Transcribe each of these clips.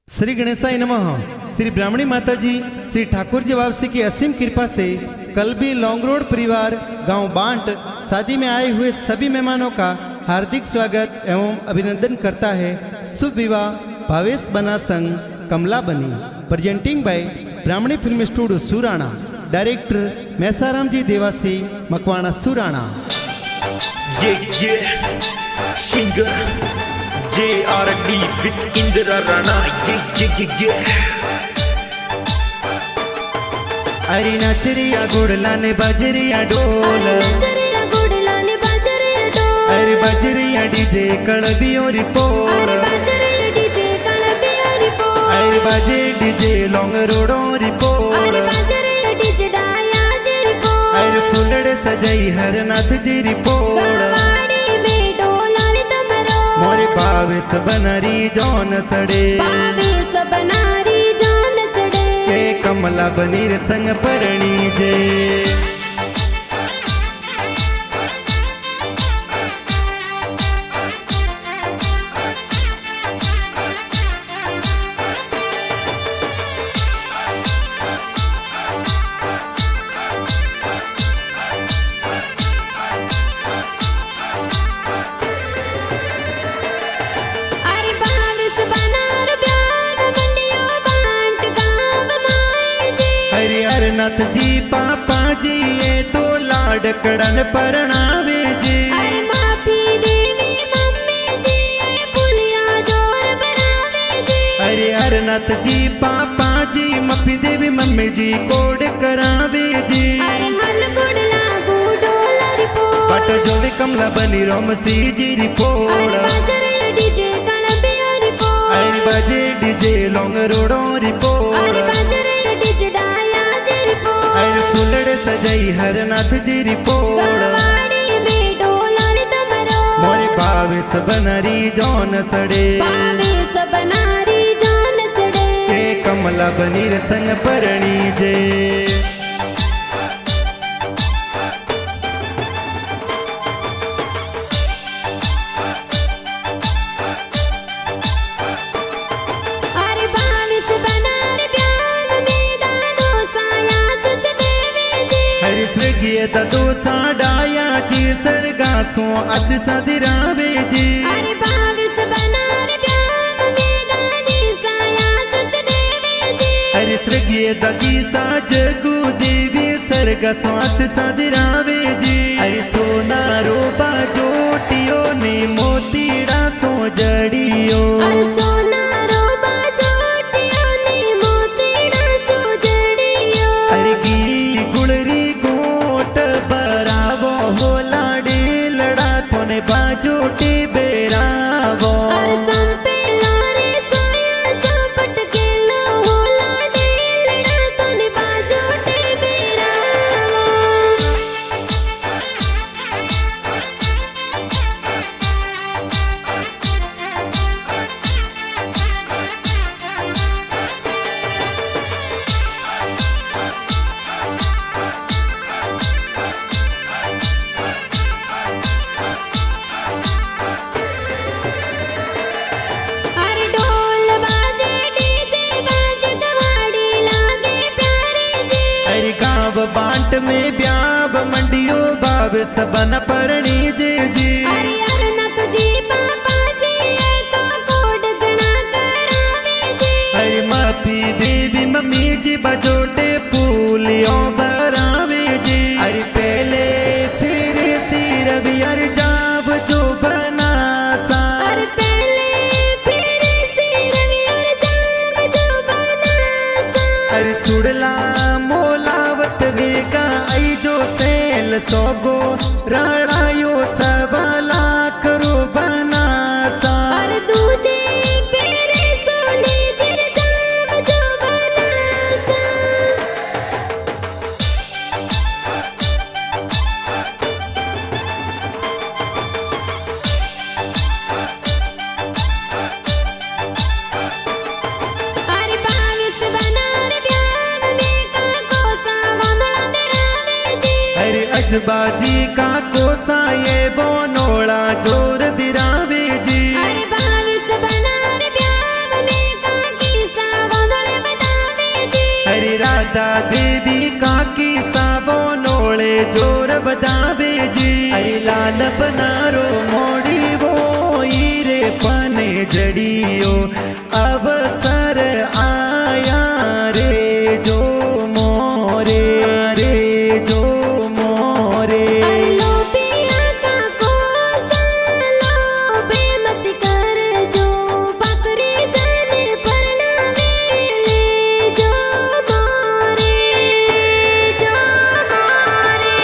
श्री गणेशाय नमः। श्री ब्राह्मणी माता जी श्री ठाकुर जी वापसी की असीम कृपा से कल भी लॉन्ग रोड परिवार गांव बांट शादी में आए हुए सभी मेहमानों का हार्दिक स्वागत एवं अभिनंदन करता है। शुभ विवाह भावेश बना संग कमला बनी। Presenting by Brahmani film studio Surana. Director Maisaram ji Dewasi Makwana Surana. Singer JRD with Indra Rana. अरे नाचरिया गुड़ला ने बाजरिया ढोल, अरे बाजरिया डीजे कड़बियों रिपोर्ट, अरे बाजे डीजे लॉन्ग रोडों रिपोर्ट, अरे फुलड़े सजाई हरनाथ जी रिपोर्ट। मोरे बावेस बनरी जौन सड़े, के कमला बनीर संग परणी जे। नाथ जी पापा जी ये तो लाडकड़न परणावे जी। अरे माफी देवी मम्मी जी ये पुलिया जोर बनावे जी। अरे हरनाथ जी पापा जी माफी देवी मम्मी जी कोड करावे जी। अरे हल गुड़ लागू डोला रिपोर्ट, बट जो भी कमला बनी रोमसी जी रिपोर्ट। अरे बाजे डीजे कलबिया रिपोर्ट, अरे बाजे डीजे लॉन्ग रोडों रिपोर्ट, अरे बाजे डीजे डाया जी रिपोर्ट, अरे फुलड़े सजाई हरनाथ जी रिपोर्ट। गवाड़ी में डोला रे तमरो, मोरे बावेस बनरी जौन सड़े, बावेस बनारी जान चढ़े, के कमला बनीर संग परणी जे। अरे बावेस बनार प्यार में दादो साया सस देवे जी। हरि स्वर्गीय ददो साडाया जी सरगासों अस सदिरावे जी। अरे बावेस बनार प्यार में दादी साया सस देवे जी। हरि स्वर्गीय ददी साजगु देवी सरगासों अस सदिरावे जी। हरि सोना रोबा जोटियो ने मोतीड़ा सो जड़ियो, अरे सोना रोबा जोटियो ने मोतीड़ा सो जड़ियो। हरि गी गुड़री गोट बरावो हो लाडे लड़ा थोने बाजोटे बेरावो। अरे संपे लारे सोया संपट के लो होला डेलड़ा तोने बाजोटे बेरावो। अरे ढोल बाजे डीजे बाजे गवाड़ी लागे प्यारे जी। अरे गाँव बांट में ब्याव मंडियो बाब सबन परणी जे जी। अरे हरनाथ जी पापा जी ये तो कोड गणा करावे जी। अरे माफी देवी मम्मी जी बजोटे फूलियों भरावे जी। अरे पहले फिर सिर भी अरे जाब जो बनासा, अरे पहले फिर सिरवी और जाम जो बनासा। अरे सुड़ला मोलावत वेगा आई जो सेल सोगो राणायो सब लाख रो बनासा। अरे दूजे फिर सोने जिर जाम जो बनासा। अरे बावेस बनार प्यार में काको सा वांदड़ा तेरावे जी। अरे अजबाजी का कोसा ये बोनोड़ा जोर दिरावे जी। अरे बावेस बनार प्यार में काकी मर्यादा देवी काकी साबो नोळे जोर बदावे जी अरे लाल बनारो मोड़ी वो ईरे पने जड़ियो अवसर आया रे जो मोरे रे जो मोरे अरे लो पिया का कोसा लोभे मत कर जो बकरी जाने परनावे ले जो मोरे जो मोरे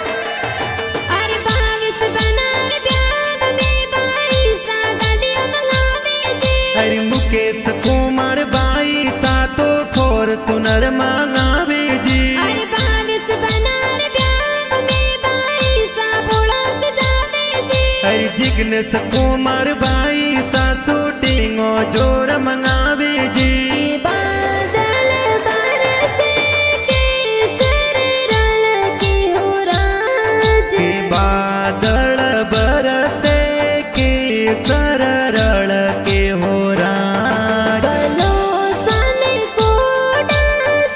अरे 22 बनार ब्याह में बाई सा गाड़ियां मंगावे जी हरि मुकेश कुमार बाई सातो फोर सुनर मांगावे जी अरे 22 बनार ब्याह में बाई सा भोला सजावे जी हरि जिग्नेश कुमार बाई सा शूटिंगो जोर मंगावे जी के बादल बरसे केसर रल के हो राज के बादल बरसे के सररल के हो राज बनो सन कोडा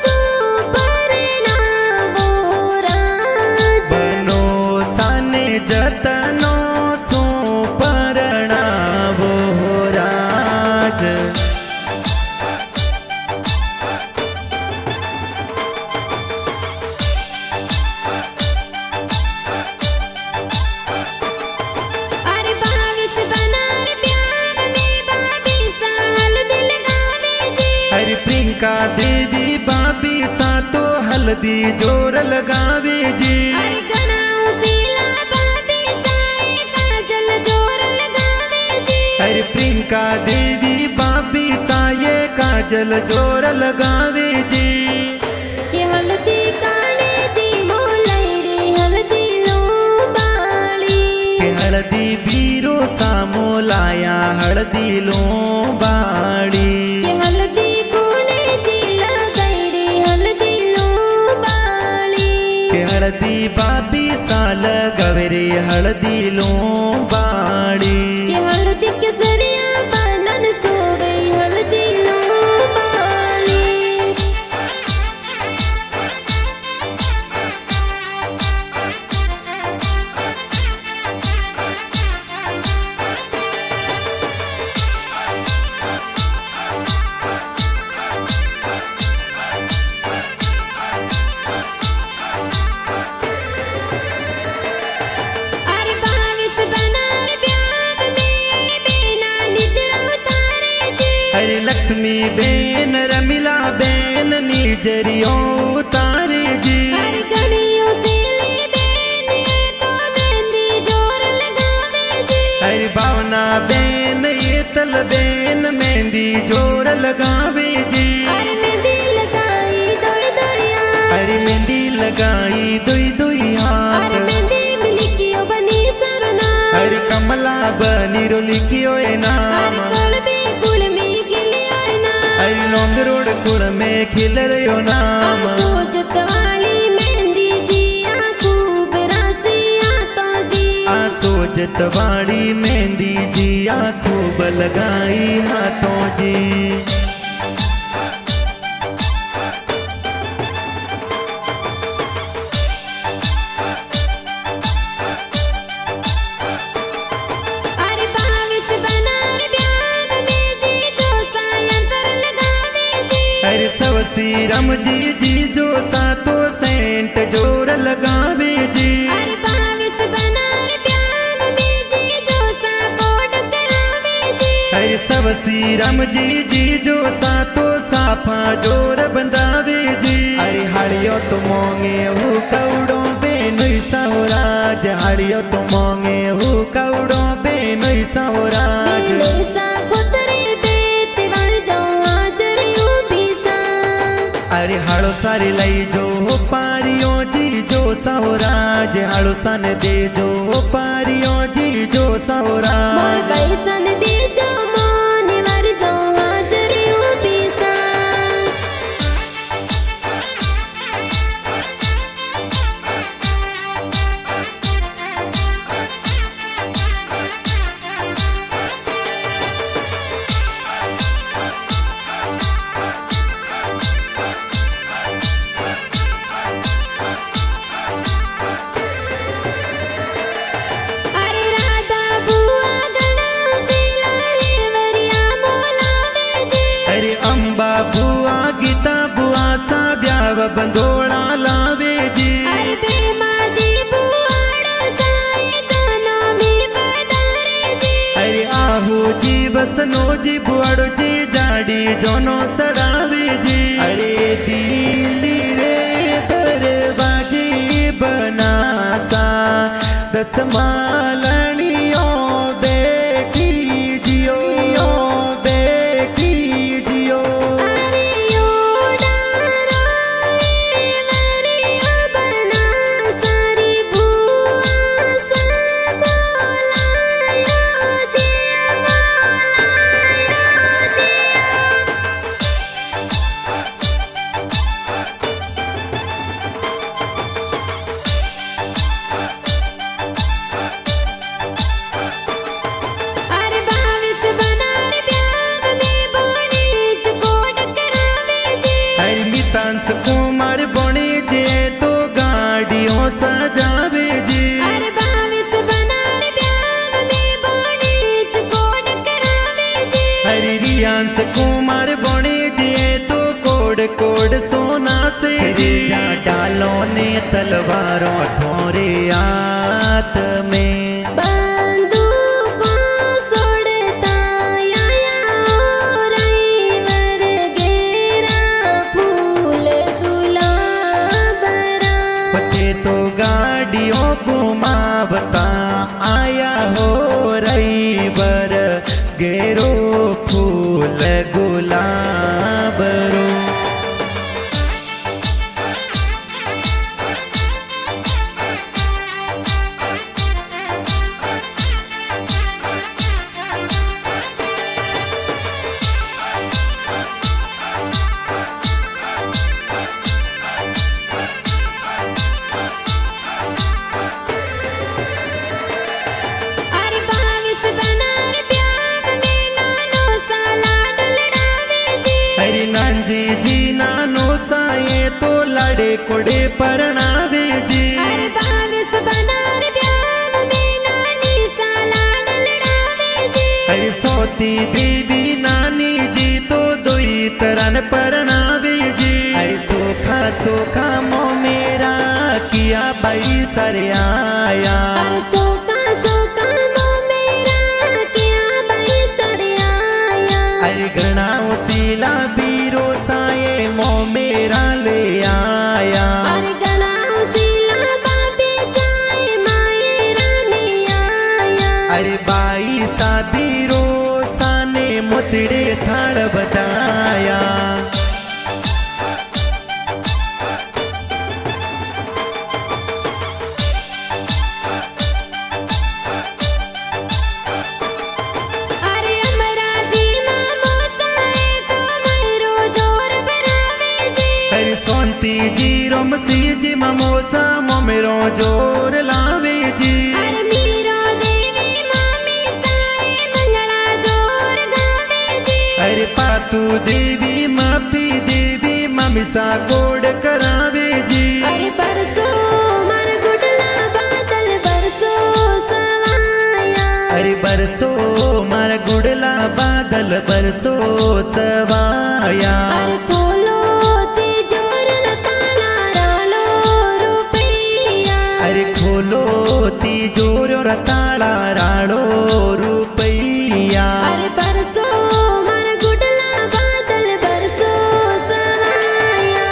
सुपर्णा वो राज बनो साने जतनो सुपर्णा वो राज अरे 22 बनार प्यार में बाबी सा हल्दी लगावे जी हरि प्रियंका देवी बाबी सा तो हल्दी जोर लगावे जी अरे गनाऊ सीला बाबी सा काजल जोर लगावे जी हरि प्रियंका देवी बाबी सा ये काजल जोर लगावे जी के हल्दी काने जी मोलाई रे हल्दी लो बाली के हल्दी बीरो सामो लाया हल्दी लो बाड़ी के हल्दी कोने जी लगाई रे हल्दी लो बाली के हल्दी बाबी सा लगवरे हल्दी लो बाड़ी के हल्दी केसरिया बनन सोवे हल्दी लो बाली अरे 22 बनार ब्याह में बिना निजरा उतारे जी हरि लक्ष्मी बेन रमिला बेन निजरियो उतारे जी अरे गणियों से ले बेन ये तो मेहंदी जोर लगावे जी हरि भावना बेन ये तल बेन मेहंदी जोर लगावे जी अरे मेहंदी लगाई दोई दोइया हरि मेहंदी लगाई दुई दुई हाथ अरे मेहंदी मिलकियो बनी सरना हरि कमला बनीरो लिखियो ए नाम अरे कलबी कुल में गिलियो ना हरि लौंग रोड कुल में खिल रहो नाम सोजत वाली मेहंदी जी खूब रासिया तो जी सोजत वाड़ी मेहंदी जी खूब लगाई हाथों जी अरे 22 बनार ब्याह में जी जो सायंतर लगावे जी हरे सब सीरम जी जी जो सातो सेंट जोर लगावे जी अरे 22 बनार ब्याह में जी जो सा कोड करावे जी हरे सब सीरम जी जी जो सातो साफा जोर बंदावे जी अरे हाड़ियो तो मोंगे हु कौड़ो बेनुई सावराज हाड़ियो तो मोंगे हु कौड़ो बेनुई सावराज मेरे सा खुतरे बेत वर जाऊं हाजर यूं भी सा अरे हाड़ो सारी लई जो पारियो जी जो सावराज हाड़ो सन दे जो पारियो जी जो मोर सावराज पैसन दे जी बुआड़ो जी जाड़ी जोनो सड़ावे जी। अरे दिल्ली रे दरवाजे बनासा 10 मालणियों बैठी जियो बैठी जियो। अरे योड़ा रोए वरिया बना सारी बुआ सा बोलायो जिया अरे 22 बनार प्यार में बोनीच कोड करावे जी। अरे मितांश कुमार बने जे तो गाड़ियों सजावे जी। अरे 22 बनार प्यार में बोनीच कोड करावे जी। अरे रियांश कुमार बने जे तो कोड कोड सोना से जी। जा डालो ने तलवारों थोरे हाथ में बंदूकों सोड़ता आया ड्राइवर गेरा फूल गुलाबरा। बच्चे तो गाड़ियों घुमावता आया हो रईबर गेरो फूल गुलाबरो। अरे 22 बनार प्यार में नानो साला डलड़ावे जी। अरे नांजी जी नानो साए तो लाड़े कोड़े परणावे जी। अरे 22 बनार प्यार में नानी साला डलड़ावे जी। अरे सोती देवी नानी जी तो दोई तरन परणावे जी। अरे सोखा सोखा मो मेरा किया भाई सरे आया। अरे सोका सोका मो मेरा क्या भाई सरे आया। अरे घना उसीला बीरो साए मो मेरा ले आया। अरे गना उसीला बाबी साए माये रानी आया। अरे बाई सा बीरो साने मुतड़े थाड़ बताया। अरे अमरा जी मामो साए तो मेरो जोर बनावे जी। अरे सोनती जी रोमसी जी ममोसा मोमेरो जोर लावे जी। अरे मीरा देवी मामी साए मंगला जोर गावे जी। अरे पातू देवी मापी देवी ममिसा कोड करावे जी। अरे बरसो मर गुडला बादल बरसो सवाया। अरे बरसो मार गुड़ला बादल बरसो सवाया। अरे खोलो तिजोर न ताला रालो रुपैया। अरे खोलो तिजोर और ताला राड़ो रुपैया। अरे बरसो मर गुडला बादल बरसो सवाया।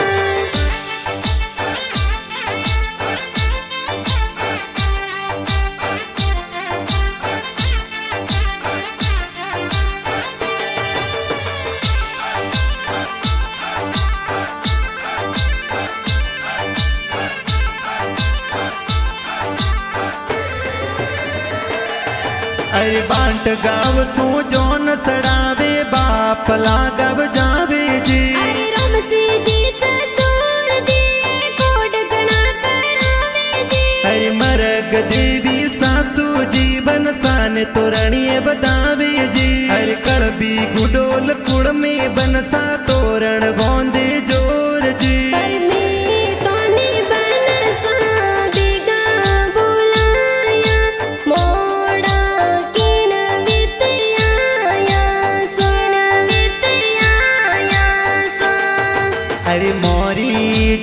अरे बांट गाव सो जोन सड़ावे बाप लागव जावे जी। अरे रमसी जी ससुर जी कोड गणा करावे जी। अरे मरग देवी सासू जीवन सान तोरणिए बतावे जी। अरे कड़बी गुडोल कुड़ में बनसा तोरण गोंदे जोर जी। अरे मैं तोने बनसा दिगा बुलाया मोड़ा किन वितयाया सोन वितयाया सा। अरे मोरी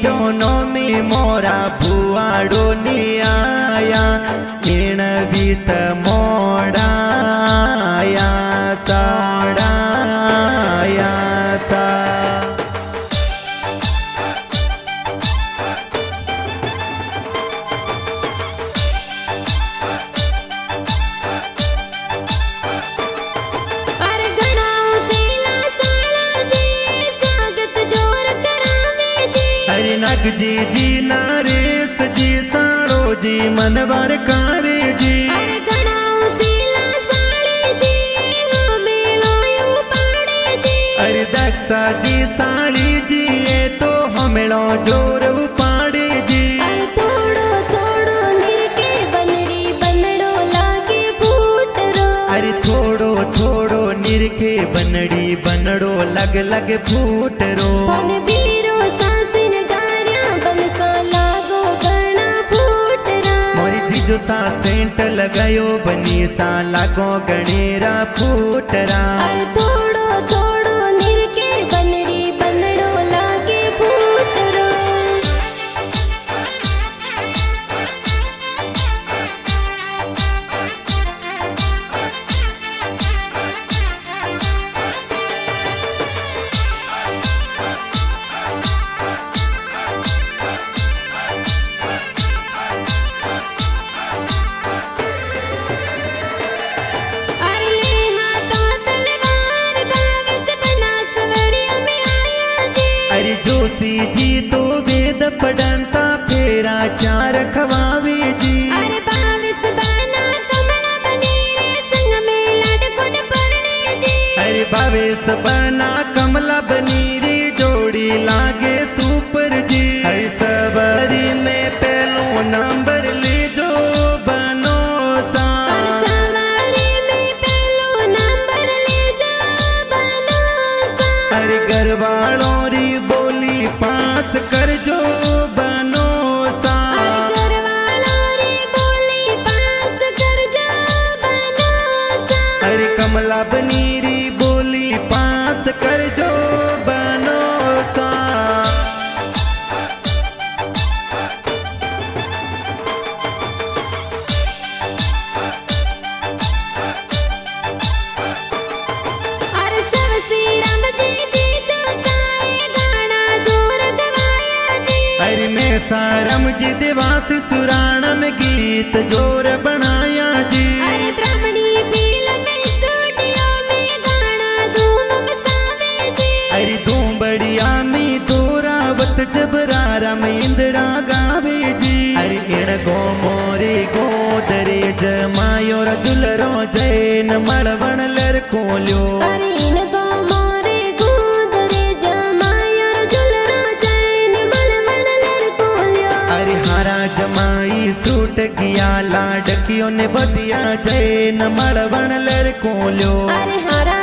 जोनो में मोरा भुआड़ो ने आया इण बीत मोड़ा आया साड़ा नागजी जी नारेश जी साड़ो जी मनवार कारे जी अरे गणाओ सीला साड़ी जी हमें लोयू पाड़े जी अरे दक्षा जी साड़ी जी ये तो हमें जोर उपाड़े जी अरे थोड़ो थोड़ो निरके बनड़ी बनड़ो लागे फूटरो अरे थोड़ो थोड़ो निरखे बनड़ी बनड़ो लग लग फूटरो थन बीरो सांसिन गार्या बनसा लागो गणा फूटरा मोरी जीजो सा सेंट लगायो बनी सा लागो गणेरा फूटरा अरे थोड़ो थोड़ो निरके बनड़ी बनड़ो लागे फूटरो अरे ले हाथों तलवार बाविस बना सवरिया में आया जी अरे जोशी जी तो वेद पढ़ंता फेरा चार खवावे जी अरे बाविस बना कमला बनी रे संग में लाडकोट परणे जी अरे बावेश बना कमला बनी रे जोड़ी लागे सुपर जी हर सवारी में पहलो नंबर ले जो बनो सा और सवारी में पहलो नंबर ले जा बनो सा अरे घरवालों री बोली पास कर जो बनो सा अरे घरवालों री बोली पास कर जा बनो सा अरे कमला बनी री बोली पास कर जो बनो सा अरे सब श्री राम जी जी जो साए गाना जोर गवाया जी अरे मैं सारम जी दिवास सुराणा में गीत जोर बनाया जी अरे ब्राह्मणी फिल्म स्टूडियो में गाना धूम मचावे जी अरे दो बढ़िया मी दोरावत जबरारा में इंदिरा गावे जी अरे इण गो मोरे गोदरे जमायो दुलरो जैन मळवण लर कोल्यो अरे इनको मोरे गुदरे जमायर जुलरो जैन मलमल लर कोल्यो अरे हारा जमाई सूट गया लाडकियों ने बदिया जैन मळवण लर कोल्यो अरे हरा